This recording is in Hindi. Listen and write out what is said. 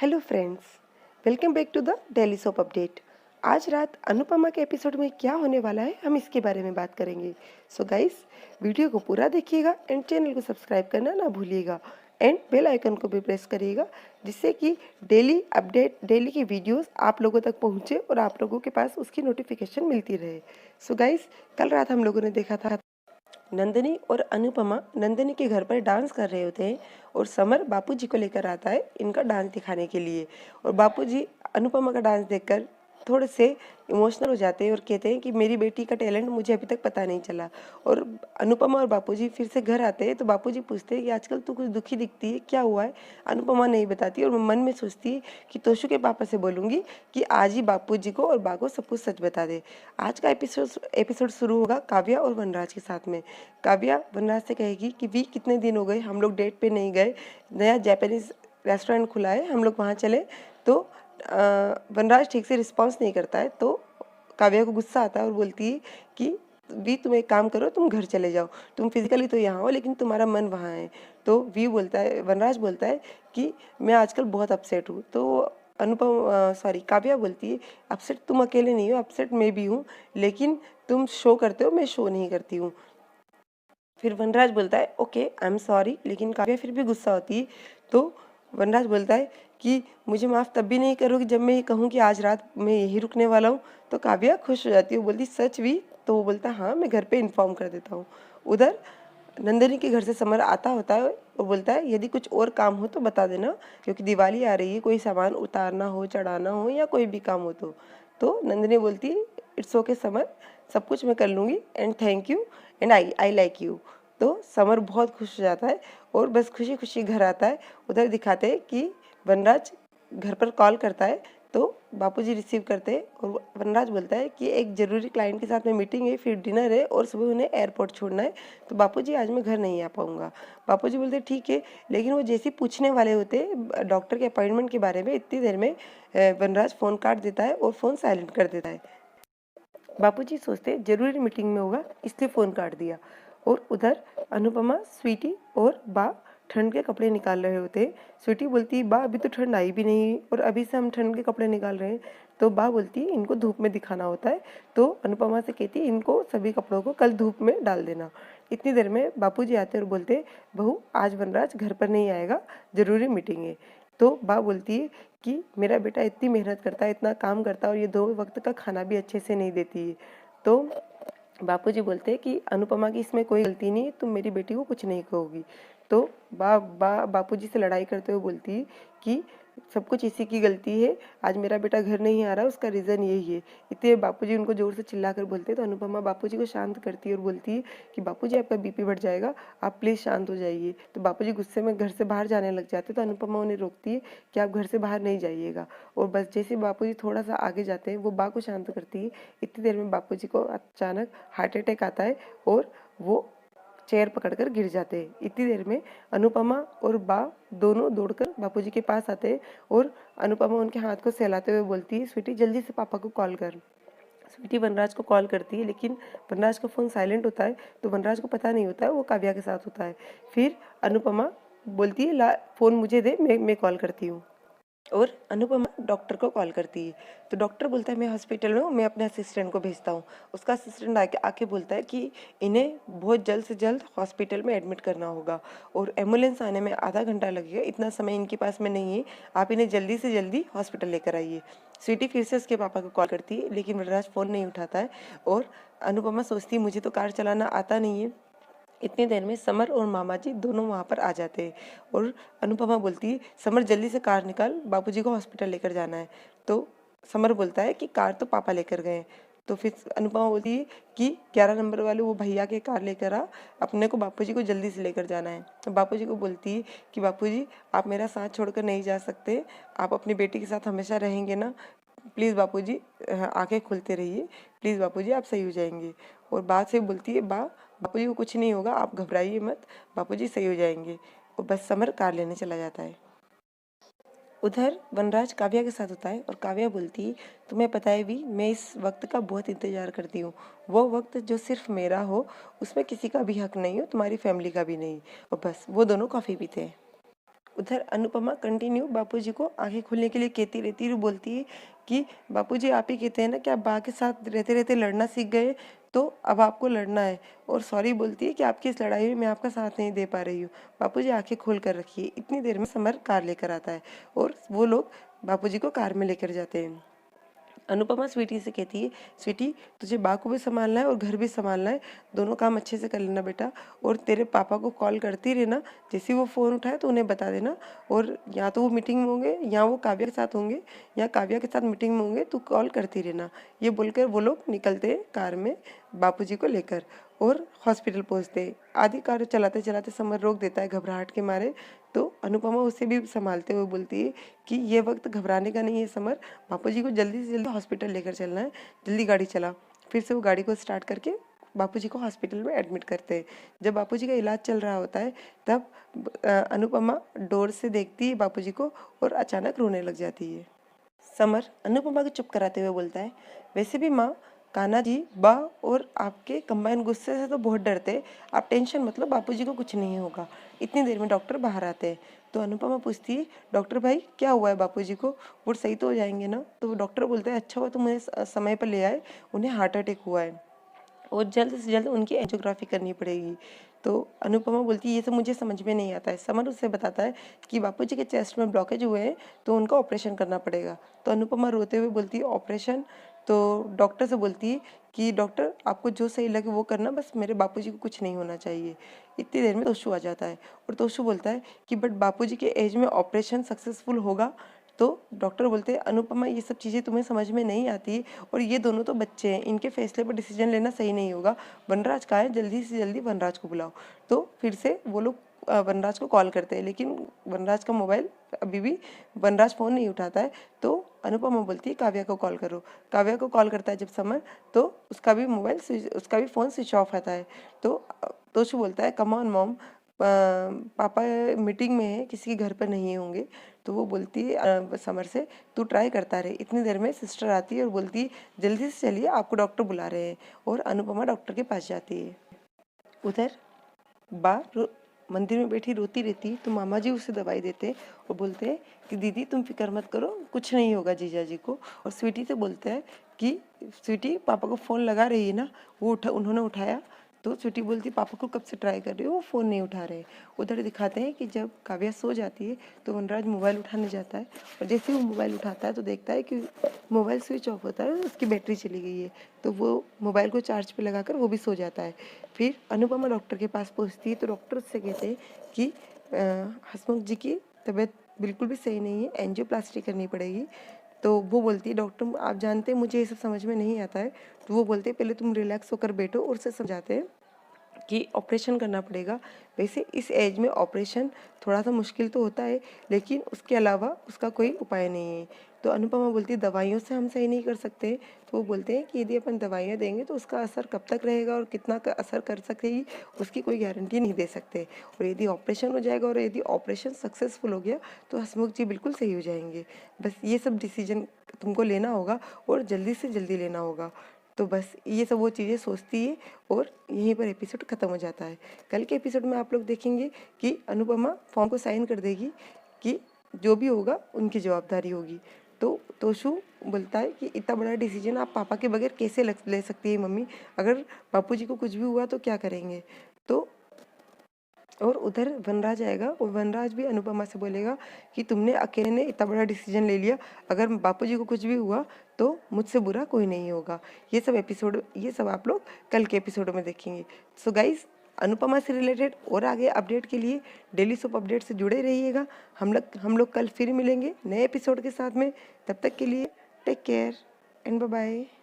Hello friends, welcome back to the daily soap update. आज रात अनुपमा के एपिसोड में क्या होने वाला है हम इसके बारे में बात करेंगे। सो गाइस, वीडियो को पूरा देखिएगा एंड चैनल को सब्सक्राइब करना ना भूलिएगा एंड बेल आइकन को भी प्रेस करिएगा, जिससे कि डेली अपडेट, डेली की वीडियोस आप लोगों तक पहुंचे और आप लोगों के पास उसकी नोटिफिकेशन मिलती रहे। सो गाइस, कल रात हम लोगों ने देखा था नंदिनी और अनुपमा नंदिनी के घर पर डांस कर रहे होते हैं और समर बापूजी को लेकर आता है इनका डांस दिखाने के लिए। और बापूजी अनुपमा का डांस देखकर थोड़े से इमोशनल हो जाते हैं और कहते हैं कि मेरी बेटी का टैलेंट मुझे अभी तक पता नहीं चला। और अनुपमा और बापूजी फिर से घर आते हैं तो बापूजी पूछते हैं कि आजकल तू कुछ दुखी दिखती है, क्या हुआ है। अनुपमा नहीं बताती और मन में सोचती है कि तोशु के पापा से बोलूँगी कि आज ही बापूजी को और बा को सब कुछ सच बता दे। आज का एपिसोड शुरू होगा काव्या और वनराज के साथ में। काव्या वनराज से कहेगी कि वी कितने दिन हो गए हम लोग डेट पे नहीं गए, नया जापानीज रेस्टोरेंट खुला है, हम लोग वहाँ चले। तो वनराज ठीक से रिस्पॉन्स नहीं करता है तो काव्या को गुस्सा आता है और बोलती है कि वी तुम एक काम करो, तुम घर चले जाओ, तुम फिजिकली तो यहाँ हो लेकिन तुम्हारा मन वहाँ है। तो वी बोलता है, वनराज बोलता है कि मैं आजकल बहुत अपसेट हूँ। तो काव्या बोलती है अपसेट तुम अकेले नहीं हो, अपसेट मैं भी हूँ, लेकिन तुम शो करते हो, मैं शो नहीं करती हूँ। फिर वनराज बोलता है ओके आई एम सॉरी, लेकिन काव्या फिर भी गुस्सा होती है। तो वनराज बोलता है कि मुझे माफ़ तब भी नहीं करोगे जब मैं ये कहूँ कि आज रात मैं यहीं रुकने वाला हूँ। तो काव्या खुश हो जाती है, वो बोलती सच भी। तो वो बोलता है हाँ मैं घर पे इन्फॉर्म कर देता हूँ। उधर नंदिनी के घर से समर आता होता है और बोलता है यदि कुछ और काम हो तो बता देना, क्योंकि दिवाली आ रही है, कोई सामान उतारना हो, चढ़ाना हो या कोई भी काम हो। तो नंदिनी बोलती है इट्स ओके समर, सब कुछ मैं कर लूँगी and thank you and I like you. तो समर बहुत खुश हो जाता है और बस खुशी खुशी घर आता है। उधर दिखाते हैं कि वनराज घर पर कॉल करता है तो बापूजी रिसीव करते हैं और वनराज बोलता है कि एक ज़रूरी क्लाइंट के साथ में मीटिंग है, फिर डिनर है और सुबह उन्हें एयरपोर्ट छोड़ना है, तो बापूजी आज मैं घर नहीं आ पाऊँगा। बापूजी बोलते ठीक है, लेकिन वो जैसे पूछने वाले होते डॉक्टर के अपॉइंटमेंट के बारे में, इतनी देर में वनराज फ़ोन काट देता है और फ़ोन साइलेंट कर देता है। बापूजी सोचते जरूरी मीटिंग में होगा इसलिए फ़ोन काट दिया। और उधर अनुपमा, स्वीटी और बा ठंड के कपड़े निकाल रहे होते। स्वीटी बोलती है बा अभी तो ठंड आई भी नहीं और अभी से हम ठंड के कपड़े निकाल रहे हैं। तो बा बोलती है इनको धूप में दिखाना होता है। तो अनुपमा से कहती है इनको सभी कपड़ों को कल धूप में डाल देना। इतनी देर में बापूजी आते और बोलते बहू आज वनराज घर पर नहीं आएगा, ज़रूरी मीटिंग है। तो बा बोलती है कि मेरा बेटा इतनी मेहनत करता है, इतना काम करता है और ये 2 वक्त का खाना भी अच्छे से नहीं देती है। तो बापूजी बोलते हैं कि अनुपमा की इसमें कोई गलती नहीं है, तुम मेरी बेटी को कुछ नहीं कहोगी। तो बापूजी से लड़ाई करते हुए बोलती है कि सब कुछ इसी की गलती है, आज मेरा बेटा घर नहीं आ रहा, उसका रीज़न यही है। इतने बापूजी उनको ज़ोर से चिल्लाकर बोलते हैं तो अनुपमा बापूजी को शांत करती है और बोलती है कि बापूजी आपका बीपी बढ़ जाएगा, आप प्लीज़ शांत हो जाइए। तो बापूजी गुस्से में घर से बाहर जाने लग जाते तो अनुपमा उन्हें रोकती है कि आप घर से बाहर नहीं जाइएगा। और बस जैसे बापूजी थोड़ा सा आगे जाते हैं वो बा को शांत करती है। इतनी देर में बापूजी को अचानक हार्ट अटैक आता है और वो चेयर पकड़कर गिर जाते हैं। इतनी देर में अनुपमा और बा दोनों दौड़कर बापूजी के पास आते हैं और अनुपमा उनके हाथ को सहलाते हुए बोलती है स्वीटी जल्दी से पापा को कॉल कर। स्वीटी वनराज को कॉल करती है लेकिन वनराज का फ़ोन साइलेंट होता है, तो वनराज को पता नहीं होता है वो काव्या के साथ होता है। फिर अनुपमा बोलती है ला फ़ोन मुझे दे, मैं कॉल करती हूँ। और अनुपमा डॉक्टर को कॉल करती है तो डॉक्टर बोलता है मैं हॉस्पिटल में हूँ, मैं अपने असिस्टेंट को भेजता हूँ। उसका असिस्टेंट आके बोलता है कि इन्हें बहुत जल्द से जल्द हॉस्पिटल में एडमिट करना होगा और एम्बुलेंस आने में आधा घंटा लगेगा, इतना समय इनके पास में नहीं है, आप इन्हें जल्दी से जल्दी हॉस्पिटल लेकर आइए। स्वीटी फिर से उसके पापा को कॉल करती है लेकिन वनराज फ़ोन नहीं उठाता है और अनुपमा सोचती है मुझे तो कार चलाना आता नहीं है। इतनी देर में समर और मामा जी दोनों वहाँ पर आ जाते हैं और अनुपमा बोलती है समर जल्दी से कार निकाल, बापूजी को हॉस्पिटल लेकर जाना है। तो समर बोलता है कि कार तो पापा लेकर गए। तो फिर अनुपमा बोलती है कि 11 नंबर वाले वो भैया के कार लेकर आ, अपने को बापूजी को जल्दी से लेकर जाना है। तो बापूजी को बोलती है कि बापूजी आप मेरा साथ छोड़कर नहीं जा सकते, आप अपनी बेटी के साथ हमेशा रहेंगे ना, प्लीज़ बापूजी आंखें खोलते रहिए, प्लीज़ बापूजी आप सही हो जाएंगे। और बात से बोलती है बापूजी को कुछ नहीं होगा, आप घबराइए मत, बापूजी सही हो जाएंगे। और बस समर कार लेने चला जाता है। उधर वनराज काव्या के साथ होता है और काव्या बोलती है तुम्हें पता है भी मैं इस वक्त का बहुत इंतज़ार करती हूँ, वो वक्त जो सिर्फ मेरा हो, उसमें किसी का भी हक नहीं हो, तुम्हारी फैमिली का भी नहीं। और बस वो दोनों कॉफ़ी पीते हैं। उधर अनुपमा कंटिन्यू बापूजी को आंखें खोलने के लिए कहती रहती है, बोलती है कि बापूजी आप ही कहते हैं ना कि आप बा के साथ रहते रहते लड़ना सीख गए, तो अब आपको लड़ना है। और सॉरी बोलती है कि आपकी इस लड़ाई में मैं आपका साथ नहीं दे पा रही हूँ, बापूजी आंखें खोल कर रखिए। इतनी देर में समर कार लेकर आता है और वो लोग बापूजी को कार में लेकर जाते हैं। अनुपमा स्वीटी से कहती है, स्वीटी तुझे बा को भी संभालना है और घर भी संभालना है, दोनों काम अच्छे से कर लेना बेटा। और तेरे पापा को कॉल करती रहना, जैसे वो फ़ोन उठाए तो उन्हें बता देना। और या तो वो मीटिंग में होंगे या वो काव्या के साथ होंगे या काव्या के साथ मीटिंग में होंगे, तू कॉल करती रहना। ये बोलकर वो लोग निकलते हैं कार में बापूजी को लेकर और हॉस्पिटल पहुंचते हैं। आधी कार चलाते चलाते समर रोक देता है घबराहट के मारे। तो अनुपमा उसे भी संभालते हुए बोलती है कि ये वक्त घबराने का नहीं है समर, बापूजी को जल्दी से जल्दी हॉस्पिटल लेकर चलना है, जल्दी गाड़ी चला। फिर से वो गाड़ी को स्टार्ट करके बापूजी को हॉस्पिटल में एडमिट करते हैं। जब बापूजी का इलाज चल रहा होता है तब अनुपमा डोर से देखती है बापूजी को और अचानक रोने लग जाती है। समर अनुपमा को चुप कराते हुए बोलता है, वैसे भी माँ, कान्हा जी, बा और आपके कंबाइन गुस्से से तो बहुत डरते हैं, आप टेंशन मतलब बापूजी को कुछ नहीं होगा। इतनी देर में डॉक्टर बाहर आते हैं। तो अनुपमा पूछती है, डॉक्टर भाई क्या हुआ है बापूजी को, वो सही तो हो जाएंगे ना? तो डॉक्टर बोलते हैं, अच्छा हुआ तुम उन्हें समय पर ले आए, उन्हें हार्ट अटैक हुआ है और जल्द से जल्द उनकी एंजियोग्राफी करनी पड़ेगी। तो अनुपमा बोलती है, ये सब मुझे समझ में नहीं आता है। समर उससे बताता है कि बापूजी के चेस्ट में ब्लॉकेज हुए हैं तो उनका ऑपरेशन करना पड़ेगा। तो अनुपमा रोते हुए बोलती है, ऑपरेशन? तो डॉक्टर से बोलती है कि डॉक्टर आपको जो सही लगे वो करना, बस मेरे बापूजी को कुछ नहीं होना चाहिए। इतनी देर में तोशु आ जाता है और तोशु बोलता है कि बट बापूजी के एज में ऑपरेशन सक्सेसफुल होगा? तो डॉक्टर बोलते हैं, अनुपमा ये सब चीज़ें तुम्हें समझ में नहीं आती और ये दोनों तो बच्चे हैं, इनके फैसले पर डिसीजन लेना सही नहीं होगा। वनराज कहाँ है, जल्दी से जल्दी वनराज को बुलाओ। तो फिर से वो लोग वनराज को कॉल करते हैं, लेकिन वनराज का मोबाइल अभी भी वनराज फ़ोन नहीं उठाता है। तो अनुपमा बोलती है, काव्या को कॉल करो। काव्या को कॉल करता है जब समर, तो उसका भी उसका भी फ़ोन स्विच ऑफ आता है। तो तोशु बोलता है, कम ऑन मॉम, पापा मीटिंग में है, किसी के घर पर नहीं होंगे। तो वो बोलती है समर से, तू ट्राई करता रहे। इतनी देर में सिस्टर आती है और बोलती है, जल्दी से चलिए आपको डॉक्टर बुला रहे हैं। और अनुपमा डॉक्टर के पास जाती है। उधर बा मंदिर में बैठी रोती रहती है। तो मामा जी उसे दवाई देते हैं और बोलते हैं कि दीदी तुम फिक्र मत करो, कुछ नहीं होगा जीजा जी को। और स्वीटी से बोलते हैं कि स्वीटी पापा को फ़ोन लगा रही है ना? उन्होंने उठाया। तो स्वीटी बोलती, पापा को कब से ट्राई कर रही हो, वो फ़ोन नहीं उठा रहे। उधर दिखाते हैं कि जब काव्या सो जाती है तो वनराज मोबाइल उठाने जाता है और जैसे ही वो मोबाइल उठाता है तो देखता है कि मोबाइल स्विच ऑफ होता है, उसकी बैटरी चली गई है। तो वो मोबाइल को चार्ज पे लगाकर वो भी सो जाता है। फिर अनुपमा डॉक्टर के पास पहुंचती है तो डॉक्टर उससे कहते हैं कि हसमुख जी की तबीयत बिल्कुल भी सही नहीं है, एंजियोप्लास्टी करनी पड़ेगी। तो वो बोलती है, डॉक्टर आप जानते हैं मुझे ये सब समझ में नहीं आता है। तो वो बोलते हैं, पहले तुम रिलैक्स होकर बैठो, और उसे समझाते हैं कि ऑपरेशन करना पड़ेगा। वैसे इस एज में ऑपरेशन थोड़ा सा मुश्किल तो होता है, लेकिन उसके अलावा उसका कोई उपाय नहीं है। तो अनुपमा बोलती है, दवाइयों से हम सही नहीं कर सकते। तो वो बोलते हैं कि यदि अपन दवाइयाँ देंगे तो उसका असर कब तक रहेगा और कितना का असर कर सकेगी, उसकी कोई गारंटी नहीं दे सकते। और यदि ऑपरेशन हो जाएगा और यदि ऑपरेशन सक्सेसफुल हो गया तो हसमुख जी बिल्कुल सही हो जाएंगे। बस ये सब डिसीजन तुमको लेना होगा और जल्दी से जल्दी लेना होगा। तो बस ये सब वो चीज़ें सोचती है और यहीं पर एपिसोड ख़त्म हो जाता है। कल के एपिसोड में आप लोग देखेंगे कि अनुपमा फॉर्म को साइन कर देगी कि जो भी होगा उनकी जवाबदारी होगी। तो तोशु बोलता है कि इतना बड़ा डिसीजन आप पापा के बगैर कैसे ले सकती है मम्मी, अगर बापूजी को कुछ भी हुआ तो क्या करेंगे? तो और उधर वनराज आएगा और वनराज भी अनुपमा से बोलेगा कि तुमने अकेले ने इतना बड़ा डिसीजन ले लिया, अगर बापूजी को कुछ भी हुआ तो मुझसे बुरा कोई नहीं होगा। ये सब आप लोग कल के एपिसोड में देखेंगे। सो गाइस, अनुपमा से रिलेटेड और आगे अपडेट के लिए डेली सोप अपडेट से जुड़े रहिएगा। हम लोग कल फिर मिलेंगे नए एपिसोड के साथ में। तब तक के लिए take care and bye bye.